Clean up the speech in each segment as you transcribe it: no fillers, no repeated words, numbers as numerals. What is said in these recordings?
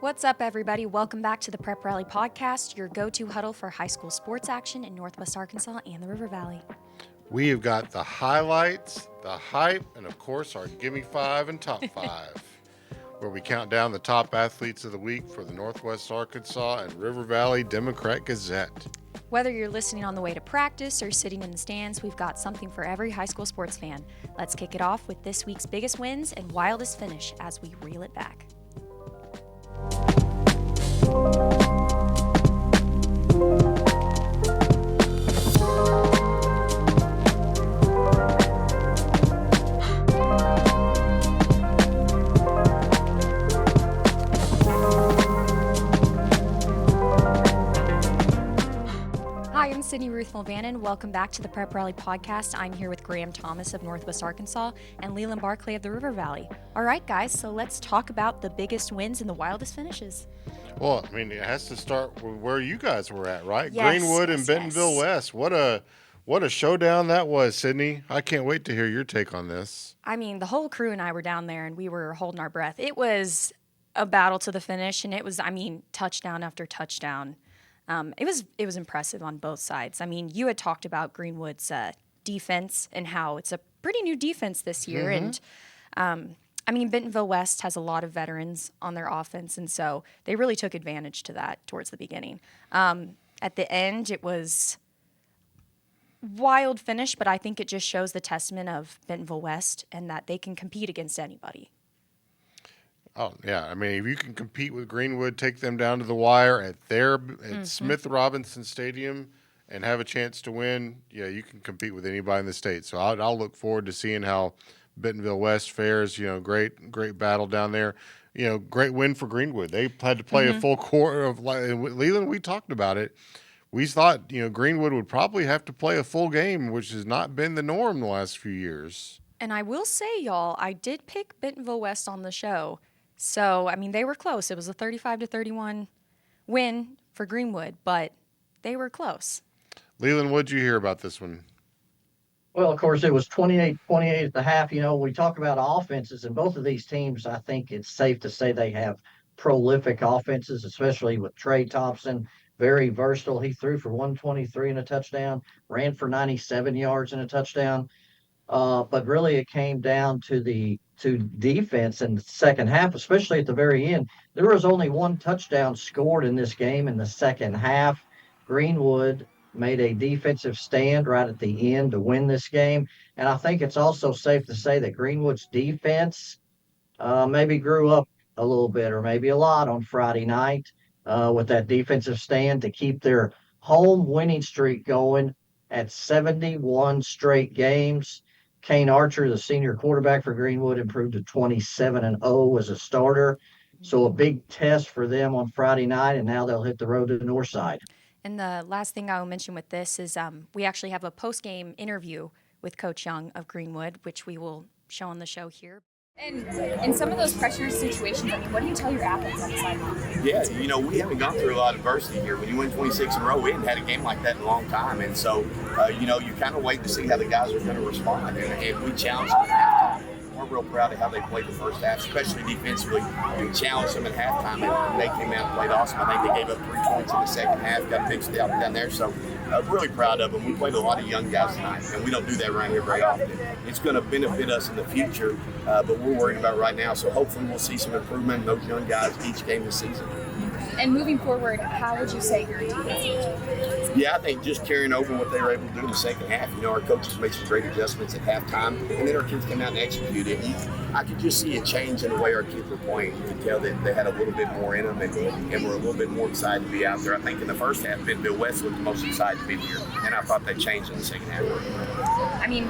What's up, everybody? Welcome back to the Prep Rally Podcast, your go-to huddle for high school sports action in Northwest Arkansas and the River Valley. We have got the highlights, the hype, and of course our Gimmie 5 and Top 5, where we count down the top athletes of the week for the Northwest Arkansas and River Valley Democrat-Gazette. Whether you're listening on the way to practice or sitting in the stands, we've got something for every high school sports fan. Let's kick it off with this week's biggest wins and wildest finish as we reel it back. Hi, I'm Sydney Ruth Mulvannon. Welcome back to the Prep Rally Podcast. I'm here with Graham Thomas of Northwest Arkansas and Leland Barclay of the River Valley. All right, guys, so let's talk about the biggest wins and the wildest finishes. Well, I mean, it has to start with where you guys were at, right? Yes, Greenwood and Bentonville West. What a showdown that was, Sydney. I can't wait to hear your take on this. I mean, the whole crew and I were down there and we were holding our breath. It was a battle to the finish, and it was, touchdown after touchdown. It was impressive on both sides. I mean, you had talked about Greenwood's defense and how it's a pretty new defense this year. And, Bentonville West has a lot of veterans on their offense, and so they really took advantage to that towards the beginning. At the end, it was wild finish, but I think it just shows the testament of Bentonville West and that they can compete against anybody. Oh, yeah. I mean, if you can compete with Greenwood, take them down to the wire at Smith Robinson Stadium and have a chance to win, yeah, you can compete with anybody in the state. So I'll look forward to seeing how Bentonville West fares. Great battle down there. Great win for Greenwood. They had to play a full quarter of Leland. We talked about it. We thought, Greenwood would probably have to play a full game, which has not been the norm the last few years. And I will say, y'all, I did pick Bentonville West on the show. So, they were close. It was a 35-31 win for Greenwood, but they were close. Leland, what did you hear about this one? Well, of course, it was 28-28 at the half. We talk about offenses, and both of these teams, I think it's safe to say they have prolific offenses, especially with Trey Thompson, very versatile. He threw for 123 and a touchdown, ran for 97 yards and a touchdown. But really it came down to defense in the second half, especially at the very end. There was only one touchdown scored in this game in the second half. Greenwood made a defensive stand right at the end to win this game. And I think it's also safe to say that Greenwood's defense maybe grew up a little bit or maybe a lot on Friday night with that defensive stand to keep their home winning streak going at 71 straight games. Kane Archer, the senior quarterback for Greenwood, improved to 27-0 as a starter. So a big test for them on Friday night, and now they'll hit the road to the Northside. And the last thing I will mention with this is we actually have a post-game interview with Coach Young of Greenwood, which we will show on the show here. And in some of those pressure situations, what do you tell your athletes on the sideline? Yeah, we haven't gone through a lot of adversity here. When you win 26 in a row, we hadn't had a game like that in a long time. And so, you kind of wait to see how the guys are going to respond. And we challenged them at halftime. We're real proud of how they played the first half, especially defensively. We challenged them at halftime, and they came out and played awesome. I think they gave up 3 points in the second half, got fixed out down there. So really proud of them. We played a lot of young guys tonight, and we don't do that around here very often. It's going to benefit us in the future, but we're worried about right now. So hopefully we'll see some improvement in those young guys each game this season. And moving forward, how would you say your defense is? Yeah, I think just carrying over what they were able to do in the second half. Our coaches made some great adjustments at halftime, and then our kids came out and executed. I could just see a change in the way our kids were playing. You could tell that they had a little bit more in them and were a little bit more excited to be out there. I think in the first half, Bentonville West looked the most excited to be here, and I thought that changed in the second half.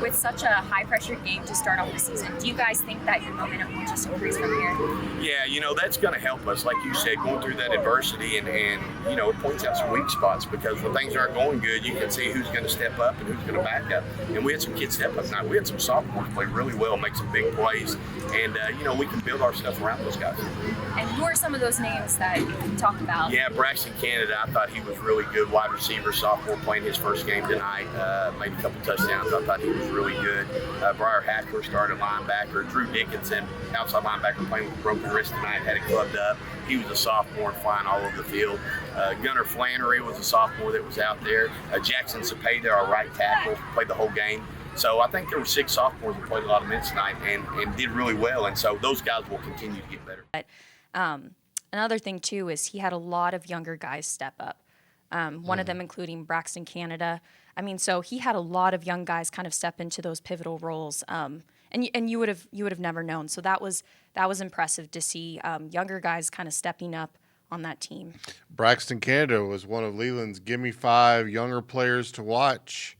With such a high-pressured game to start off the season, do you guys think that your momentum will just increase from here? Yeah, that's going to help us. Like you said, going through that adversity and it points out some weak spots because when things aren't going good, you can see who's going to step up and who's going to back up. And we had some kids step up tonight. We had some sophomores play really well, make some big plays. and we can build our stuff around those guys. And who are some of those names that you talk about? Yeah, Braxton Canada, I thought he was really good. Wide receiver, sophomore, playing his first game tonight. Made a couple touchdowns. I thought he was really good. Briar Hackler started linebacker. Drew Dickinson, outside linebacker, playing with a broken wrist tonight, had it clubbed up. He was a sophomore flying all over the field. Gunnar Flannery was a sophomore that was out there. Jackson Cepeda, our right tackle, played the whole game. So I think there were 6 sophomores that played a lot of minutes tonight and did really well. And so those guys will continue to get better. But another thing, too, is he had a lot of younger guys step up. One of them including Braxton Canada. I mean, so he had a lot of young guys kind of step into those pivotal roles. And you would have never known. So that was impressive to see younger guys kind of stepping up on that team. Braxton Canada was one of Leland's Gimmie 5 younger players to watch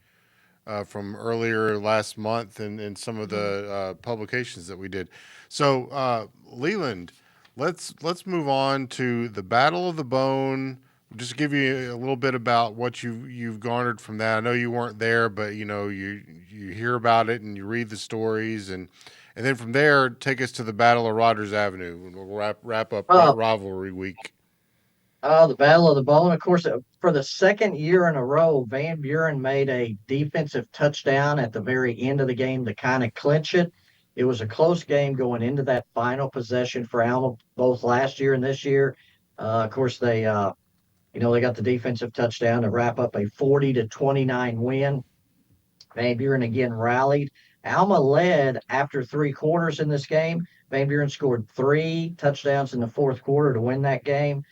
from earlier last month and some of the publications that we did. So Leland, let's move on to the Battle of the Bone. Just give you a little bit about what you've garnered from that. I know you weren't there, but you hear about it and you read the stories, and then from there take us to the Battle of Rogers Avenue. And we'll wrap up rivalry week. The Battle of the Bone, of course, for the second year in a row, Van Buren made a defensive touchdown at the very end of the game to kind of clinch it. It was a close game going into that final possession for Alma, both last year and this year. Of course, they got the defensive touchdown to wrap up a 40-29 win. Van Buren again rallied. Alma led after 3 quarters in this game. Van Buren scored 3 touchdowns in the fourth quarter to win that game.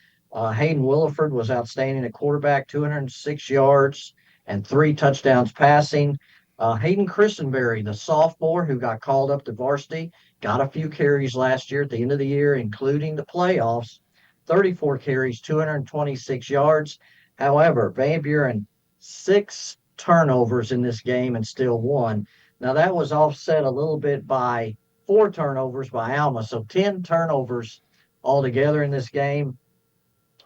Hayden Williford was outstanding at quarterback, 206 yards and 3 touchdowns passing. Hayden Christenberry, the sophomore who got called up to varsity, got a few carries last year at the end of the year, including the playoffs. 34 carries, 226 yards. However, Van Buren, 6 turnovers in this game and still won. Now, that was offset a little bit by 4 turnovers by Alma, so 10 turnovers altogether in this game.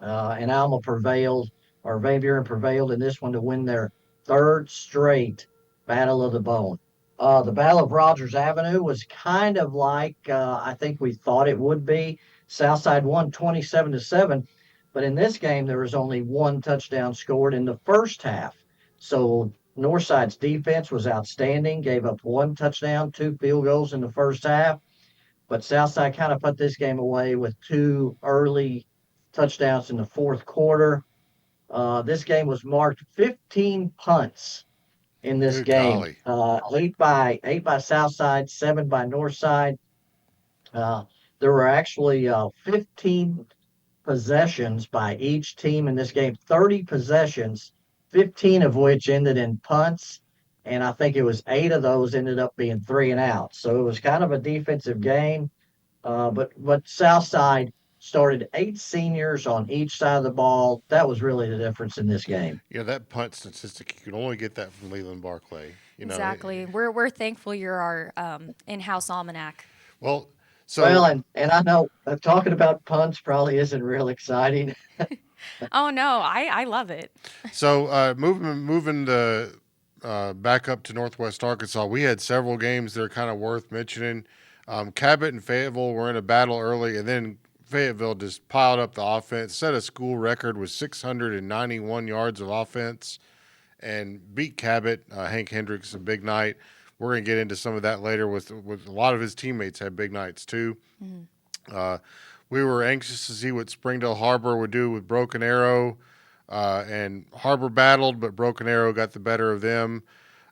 And Alma prevailed, or Van Buren prevailed in this one to win their 3rd straight Battle of the Bone. The Battle of Rogers Avenue was kind of like I think we thought it would be. Southside won 27-7, but in this game there was only 1 touchdown scored in the first half. So Northside's defense was outstanding, gave up 1 touchdown, 2 field goals in the first half, but Southside kind of put this game away with 2 early touchdowns in the fourth quarter. This game was marked 15 punts in this Good game. golly. 8 by Southside, 7 by Northside. There were actually 15 possessions by each team in this game, 30 possessions, 15 of which ended in punts, and I think it was 8 of those ended up being 3 and out. So it was kind of a defensive game, but Southside started 8 seniors on each side of the ball. That was really the difference in this game. That punt statistic, you can only get that from Leland Barclay. Exactly. We're thankful you're our in-house almanac. Well, and I know talking about punts probably isn't real exciting. Oh no, I love it. So moving the back up to Northwest Arkansas, we had several games that are kind of worth mentioning. Cabot and Fayetteville were in a battle early, and then Fayetteville just piled up the offense, set a school record with 691 yards of offense, and beat Cabot. Hank Hendricks, a big night. We're going to get into some of that later with a lot of his teammates had big nights too. Mm-hmm. We were anxious to see what Springdale Harbor would do with Broken Arrow, and Harbor battled, but Broken Arrow got the better of them.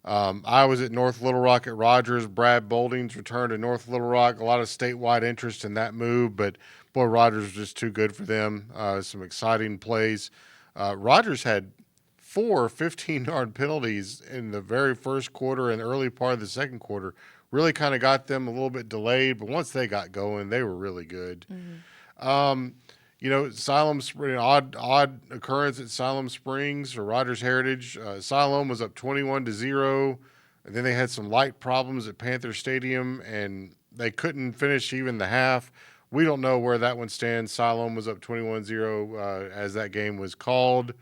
I was at North Little Rock at Rogers. Brad Boldings returned to North Little Rock. A lot of statewide interest in that move, but boy, Rogers was just too good for them. Some exciting plays. Rogers had 4 15-yard penalties in the very first quarter and early part of the second quarter. Really kind of got them a little bit delayed, but once they got going, they were really good. Mm-hmm. Siloam Spring, odd occurrence at Siloam Springs or Rogers Heritage. Siloam was up 21-0, and then they had some light problems at Panther Stadium, and they couldn't finish even the half. We don't know where that one stands. Siloam was up 21-0 as that game was called.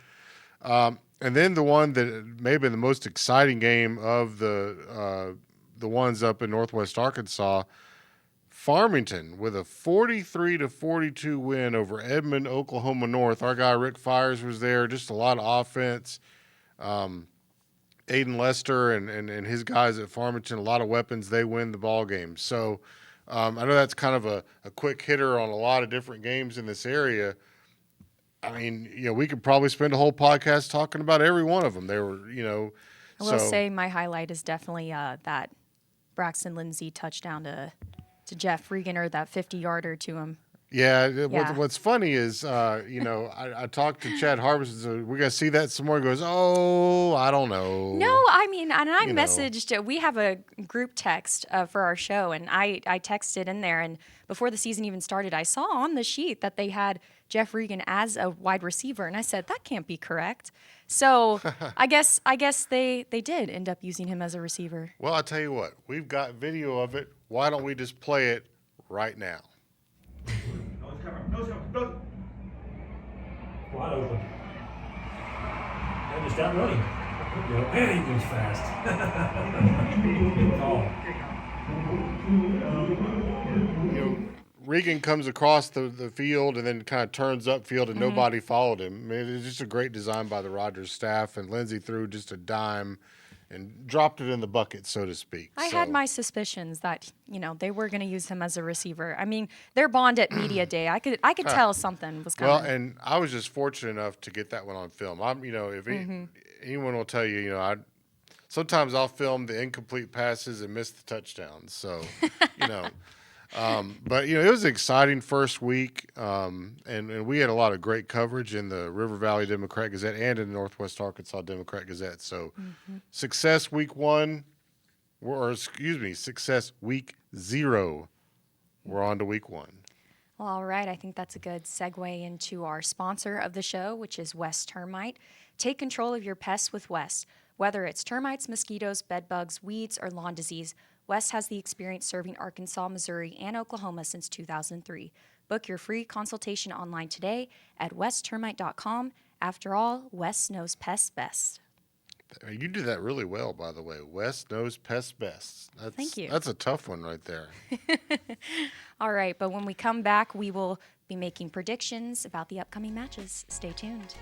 And then the one that may have been the most exciting game of the ones up in Northwest Arkansas, Farmington with a 43-42 win over Edmond, Oklahoma North. Our guy Rick Fires was there. Just a lot of offense. Aiden Lester and his guys at Farmington, a lot of weapons. They win the ball game. So I know that's kind of a quick hitter on a lot of different games in this area. I mean, we could probably spend a whole podcast talking about every one of them. They were, I will say my highlight is definitely that Braxton Lindsay touchdown to Jeff Regan, or that 50-yarder to him. Yeah, Yeah. What's funny is, I talked to Chad Harbison, so we're going to see that some more. He goes, I don't know. No, I mean, and I You know. messaged, we have a group text for our show, and I texted in there, and before the season even started, I saw on the sheet that they had Jeff Regan as a wide receiver, and I said, that can't be correct. So I guess they did end up using him as a receiver. Well, I'll tell you what, we've got video of it. Why don't we just play it right now? Nose cover, nose cover, nose. Wide open. And just stop running. And he moves fast. Good call. Regan comes across the field and then kind of turns upfield, and nobody followed him. I mean, it's just a great design by the Rodgers staff, and Lindsey threw just a dime and dropped it in the bucket, so to speak. I had my suspicions that they were going to use him as a receiver. I mean, their bond at media day, I could tell something was coming. Well, and I was just fortunate enough to get that one on film. If anyone will tell you, sometimes I'll film the incomplete passes and miss the touchdowns. So, but it was an exciting first week, and we had a lot of great coverage in the River Valley Democrat-Gazette and in the Northwest Arkansas Democrat-Gazette. So, success week 1, success week 0. We're on to week 1. Well, all right. I think that's a good segue into our sponsor of the show, which is West Termite. Take control of your pests with West. Whether it's termites, mosquitoes, bed bugs, weeds, or lawn disease, West has the experience serving Arkansas, Missouri, and Oklahoma since 2003. Book your free consultation online today at westtermite.com. After all, West knows pests best. You do that really well, by the way. West knows pests best. Thank you. That's a tough one right there. All right, but when we come back, we will be making predictions about the upcoming matches. Stay tuned.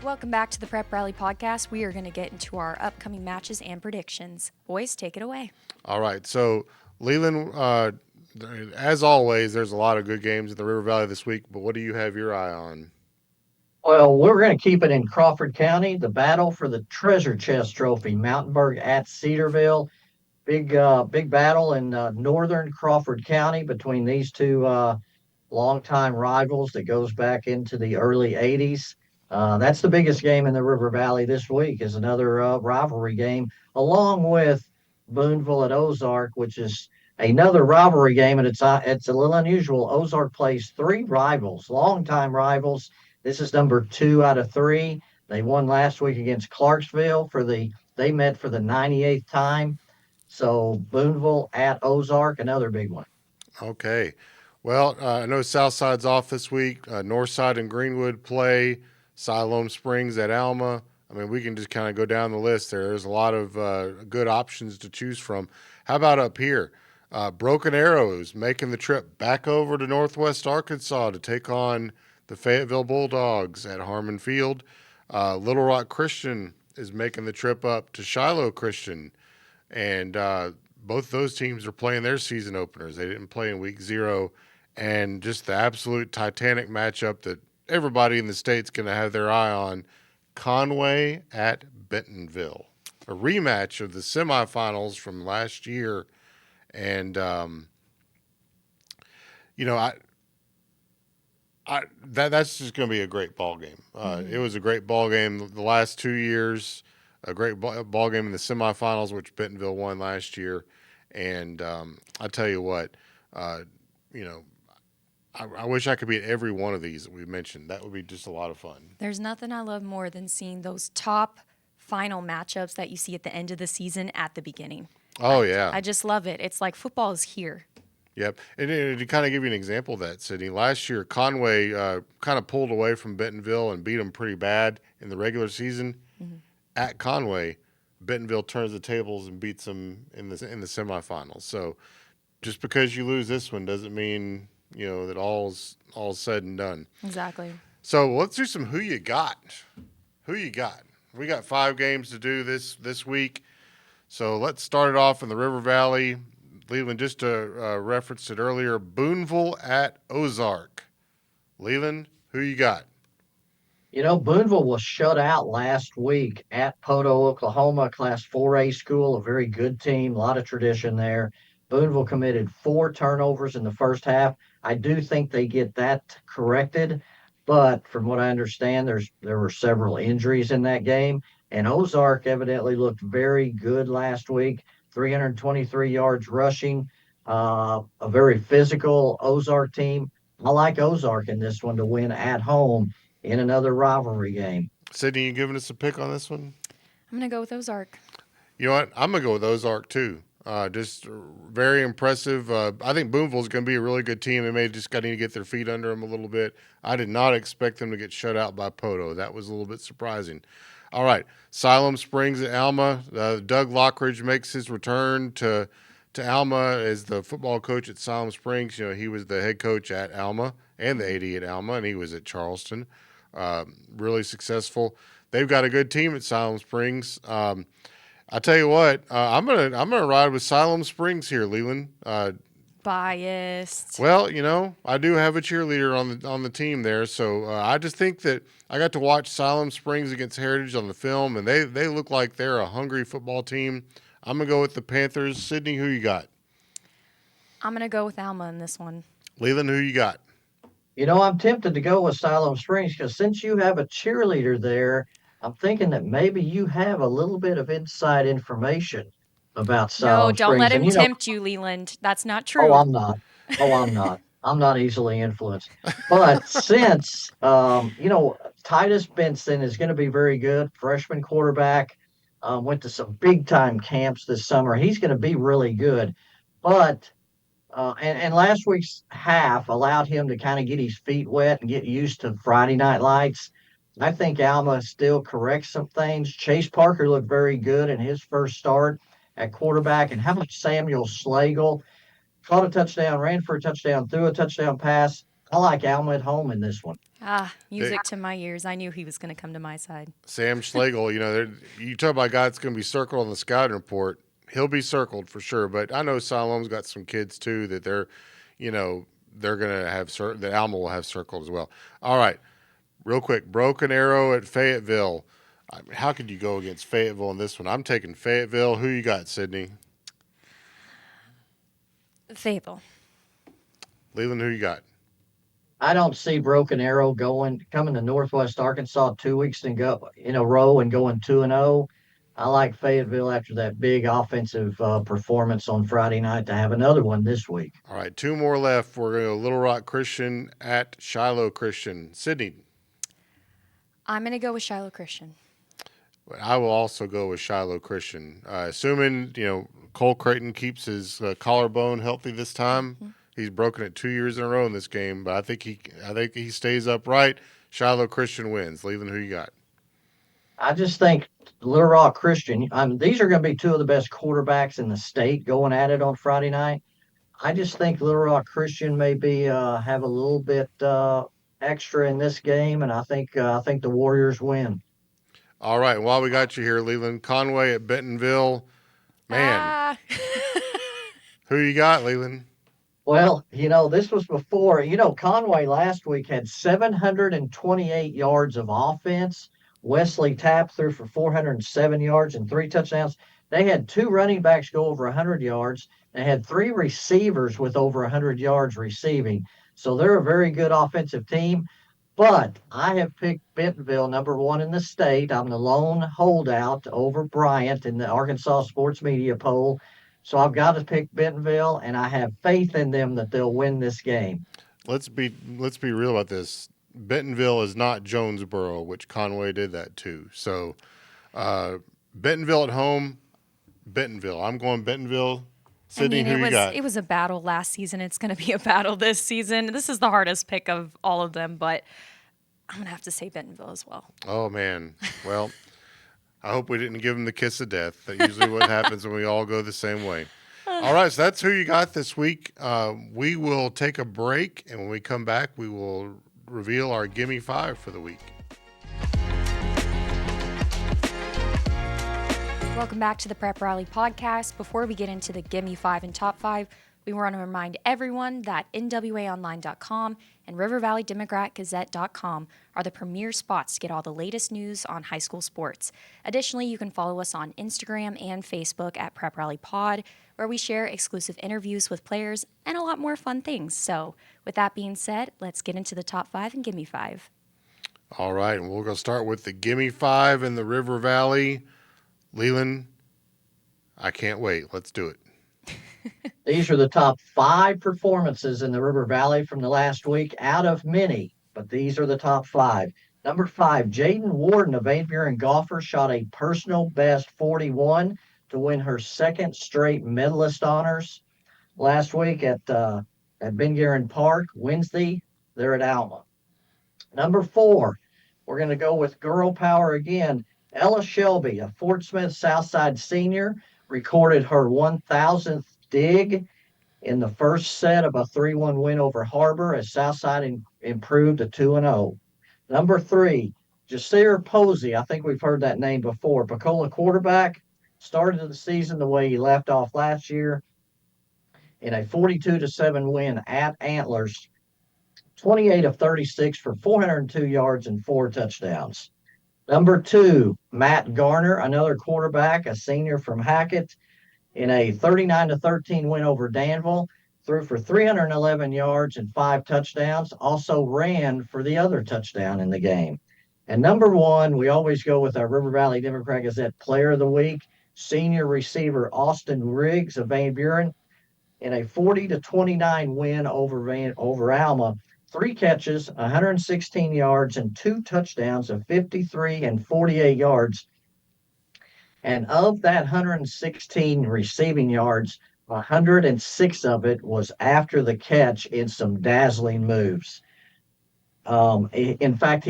Welcome back to the Prep Rally Podcast. We are going to get into our upcoming matches and predictions. Boys, take it away. All right. So, Leland, as always, there's a lot of good games in the River Valley this week, but what do you have your eye on? Well, we're going to keep it in Crawford County. The battle for the Treasure Chest Trophy, Mountainburg at Cedarville. Big battle in northern Crawford County between these two longtime rivals that goes back into the early 80s. That's the biggest game in the River Valley this week, is another rivalry game, along with Booneville at Ozark, which is another rivalry game, and it's a little unusual. Ozark plays 3 rivals, longtime rivals. This is number 2 out of 3. They won last week against Clarksville they met for the 98th time. So Booneville at Ozark, another big one. Okay. Well, I know Southside's off this week. Northside and Greenwood play. Siloam Springs at Alma. I mean, we can just kind of go down the list there. There's a lot of good options to choose from. How about up here? Broken Arrows making the trip back over to Northwest Arkansas to take on the Fayetteville Bulldogs at Harmon Field. Little Rock Christian is making the trip up to Shiloh Christian. And both those teams are playing their season openers. They didn't play in week 0. And just the absolute titanic matchup that everybody in the state's going to have their eye on, Conway at Bentonville. A rematch of the semifinals from last year. And, that's just going to be a great ball game. It was a great ball game the last 2 years, a great ball game in the semifinals, which Bentonville won last year. And I tell you what, I wish I could be at every one of these that we mentioned. That would be just a lot of fun. There's nothing I love more than seeing those top final matchups that you see at the end of the season at the beginning. Oh, yeah. I just love it. It's like football is here. Yep. And to kind of give you an example of that, Sydney, last year Conway kind of pulled away from Bentonville and beat them pretty bad in the regular season. At Conway, Bentonville turns the tables and beats them in the semifinals. So just because you lose this one doesn't mean that all's said and done. Exactly. So let's do some who you got. Who you got? We got 5 games to do this week. So let's start it off in the River Valley. Leland just referenced it earlier. Boonville at Ozark. Leland, who you got? Boonville was shut out last week at Poto, Oklahoma, Class 4A school, a very good team, a lot of tradition there. Boonville committed 4 turnovers in the first half. I do think they get that corrected, but from what I understand, there were several injuries in that game, and Ozark evidently looked very good last week, 323 yards rushing, a very physical Ozark team. I like Ozark in this one to win at home in another rivalry game. Sydney, you giving us a pick on this one? I'm going to go with Ozark. You know what? I'm going to go with Ozark, too. Just very impressive. I think Boonville's going to be a really good team. They may just need to get their feet under them a little bit. I did not expect them to get shut out by Poto. That was a little bit surprising. All right, Siloam Springs at Alma. Doug Lockridge makes his return to Alma as the football coach at Siloam Springs. He was the head coach at Alma and the AD at Alma, and he was at Charleston. Really successful. They've got a good team at Siloam Springs. I tell you what, I'm gonna ride with Siloam Springs here, Leland. Biased. Well, I do have a cheerleader on the team there, so I just think that I got to watch Siloam Springs against Heritage on the film, and they look like they're a hungry football team. I'm gonna go with the Panthers. Sydney, who you got? I'm going to go with Alma in this one. Leland, who you got? I'm tempted to go with Siloam Springs because since you have a cheerleader there, I'm thinking that maybe you have a little bit of inside information about Siloam No, don't Springs. let him And tempt you, Leland. That's not oh, true. I'm not. Oh, I'm not. I'm not easily influenced. But since Titus Benson is going to be very good, freshman quarterback, went to some big time camps this summer. He's going to be really good. But and last week's half allowed him to kind of get his feet wet and get used to Friday Night Lights. I think Alma still corrects some things. Chase Parker looked very good in his first start at quarterback. And how about Samuel Slagle? Caught a touchdown, ran for a touchdown, threw a touchdown pass. I like Alma at home in this one. Music to my ears. I knew he was going to come to my side. Sam Schlegel. You talk about a guy that's going to be circled on the scouting report. He'll be circled for sure, but I know Siloam's got some kids too that they're going to have that Alma will have circled as well. All right, real quick, Broken Arrow at Fayetteville. How could you go against Fayetteville in this one? I'm taking Fayetteville. Who you got, Sydney? Fayetteville. Leland, who you got? I don't see Broken Arrow coming to Northwest Arkansas 2 weeks in a row and going 2-0. I like Fayetteville after that big offensive performance on Friday night to have another one this week. All right, 2 more left. We're going to go Little Rock Christian at Shiloh Christian. Sydney. I'm going to go with Shiloh Christian. I will also go with Shiloh Christian. Assuming, Cole Creighton keeps his collarbone healthy this time. Mm-hmm. He's broken it 2 years in a row in this game, but I think he stays upright. Shiloh Christian wins. Leland, who you got? I just think Little Rock Christian, these are going to be 2 of the best quarterbacks in the state going at it on Friday night. I just think Little Rock Christian maybe have a little bit extra in this game, and I think the Warriors win. All right, while we got you here, Leland, Conway at Bentonville. Man, who you got, Leland? Well, this was before, Conway last week had 728 yards of offense. Wesley Tapp threw for 407 yards and 3 touchdowns. They had 2 running backs go over 100 yards. They had 3 receivers with over 100 yards receiving. So they're a very good offensive team. But I have picked Bentonville number 1 in the state. I'm the lone holdout over Bryant in the Arkansas Sports Media poll. So I've got to pick Bentonville, and I have faith in them that they'll win this game. Let's be real about this. Bentonville is not Jonesboro, which Conway did that too. So Bentonville at home, Bentonville. I'm going Bentonville. Sydney, who you got? It was a battle last season. It's going to be a battle this season. This is the hardest pick of all of them, but I'm going to have to say Bentonville as well. Oh, man. Well, I hope we didn't give them the kiss of death. That's usually what happens when we all go the same way. All right, so that's who you got this week. We will take a break, and when we come back, we will reveal our Gimme 5 for the week. Welcome back to the Prep Rally Podcast. Before we get into the Gimme 5 and Top 5, we want to remind everyone that NWAOnline.com and River Valley Democrat-Gazette.com are the premier spots to get all the latest news on high school sports. Additionally, you can follow us on Instagram and Facebook at Prep Rally Pod, where we share exclusive interviews with players and a lot more fun things. So, with that being said, let's get into the Top 5 and Gimme 5. All right, and we're going to start with the Gimme 5 in the River Valley. Leland, I can't wait. Let's do it. These are the top 5 performances in the River Valley from the last week out of many, but these are the top 5. Number 5, Jaden Warden of Van Buren golfer shot a personal best 41 to win her second straight medalist honors last week at Ben Guerin Park. Wednesday, they're at Alma. Number 4, we're going to go with girl power again. Ella Shelby, a Fort Smith Southside senior, recorded her 1,000th dig in the first set of a 3-1 win over Harbor as Southside improved to 2-0. Number 3, Jasir Posey. I think we've heard that name before. Pecola quarterback started the season the way he left off last year in a 42-7 win at Antlers. 28 of 36 for 402 yards and 4 touchdowns. Number 2, Matt Garner, another quarterback, a senior from Hackett, in a 39-13 win over Danville, threw for 311 yards and 5 touchdowns, also ran for the other touchdown in the game. And number 1, we always go with our River Valley Democrat-Gazette Player of the Week, senior receiver Austin Riggs of Van Buren, in a 40-29 win over Alma. 3 catches, 116 yards, and 2 touchdowns of 53 and 48 yards. And of that 116 receiving yards, 106 of it was after the catch in some dazzling moves. In fact,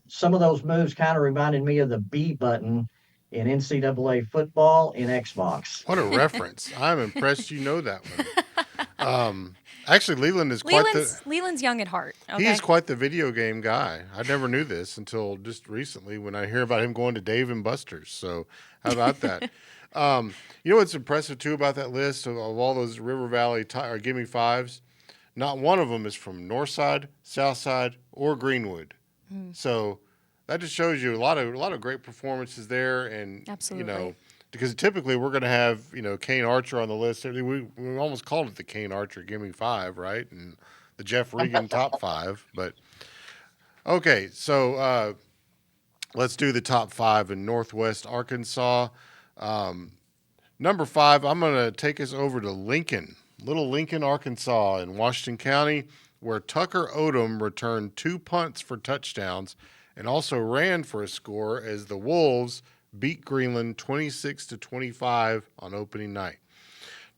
some of those moves kind of reminded me of the B button in NCAA football in Xbox. What a reference. I'm impressed you know that one. Actually, Leland is Leland's young at heart. Okay? He is quite the video game guy. I never knew this until just recently when I hear about him going to Dave and Buster's. So how about that? You know what's impressive, too, about that list of all those River Valley or Gimme 5s? Not one of them is from Northside, Southside, or Greenwood. So that just shows you a lot of great performances there. And, Absolutely. Because typically we're going to have, Kane Archer on the list. We almost called it the Kane Archer Gimme 5, right? And the Jeff Regan top 5. But, okay, so let's do the top 5 in Northwest Arkansas. Number 5, I'm going to take us over to Lincoln, Little Lincoln, Arkansas in Washington County, where Tucker Odom returned 2 punts for touchdowns and also ran for a score as the Wolves beat Greenland 26-25 on opening night.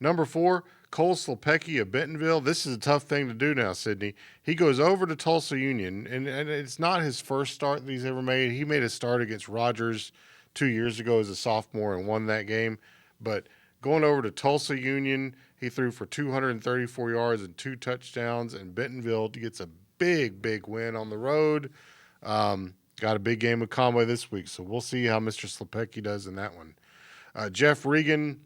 Number 4, Cole Slepecki of Bentonville. This is a tough thing to do now, Sydney. He goes over to Tulsa Union, and it's not his first start that he's ever made. He made a start against Rogers 2 years ago as a sophomore and won that game. But going over to Tulsa Union, he threw for 234 yards and 2 touchdowns, and Bentonville gets a big win on the road. Got a big game with Conway this week, so we'll see how Mr. Slepecki does in that one. Jeff Regan,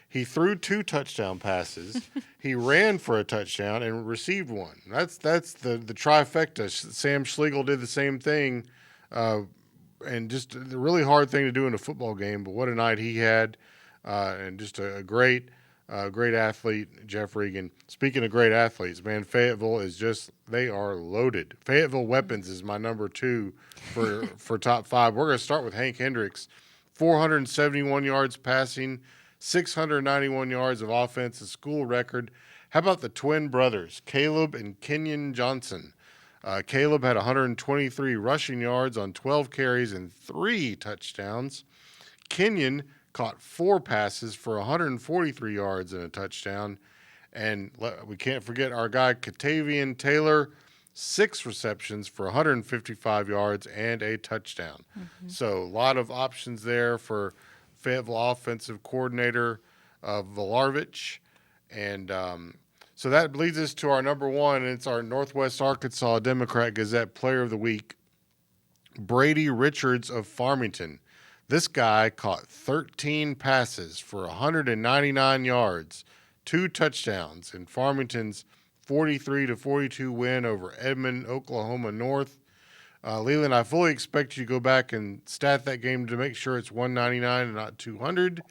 he threw 2 touchdown passes. He ran for a touchdown and received 1. That's the trifecta. Sam Schlegel did the same thing, and just a really hard thing to do in a football game, but what a night he had, and just a great athlete, Jeff Regan. Speaking of great athletes, man, Fayetteville is they are loaded. Fayetteville Weapons is my number 2 for top 5. We're going to start with Hank Hendricks, 471 yards passing, 691 yards of offense, a school record. How about the twin brothers, Caleb and Kenyon Johnson? Caleb had 123 rushing yards on 12 carries and 3 touchdowns. Kenyon caught 4 passes for 143 yards and a touchdown. And we can't forget our guy, Katavian Taylor, 6 receptions for 155 yards and a touchdown. So a lot of options there for Fayetteville offensive coordinator Volarovich. And so that leads us to our number one, and it's our Northwest Arkansas Democrat-Gazette Player of the Week, Brady Richards of Farmington. This guy caught 13 passes for 199 yards, 2 touchdowns in Farmington's 43-42 win over Edmond, Oklahoma North. Leland, I fully expect you to go back and stat that game to make sure it's 199 and not 200.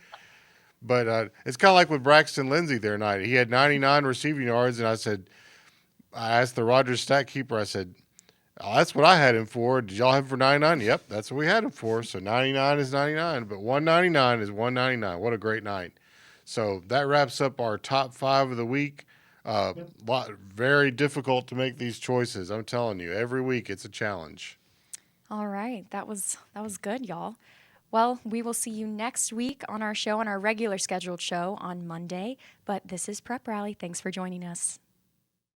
But it's kind of like with Braxton Lindsey there tonight. He had 99 receiving yards, and I asked the Rogers stat keeper, I said, oh, that's what I had him for. Did y'all have him for 99? Yep, that's what we had him for. So 99 is 99, but 199 is 199. What a great night. So that wraps up our top 5 of the week. Very difficult to make these choices. I'm telling you, every week it's a challenge. All right. That was good, y'all. Well, we will see you next week on our show, on our regular scheduled show on Monday. But this is Prep Rally. Thanks for joining us.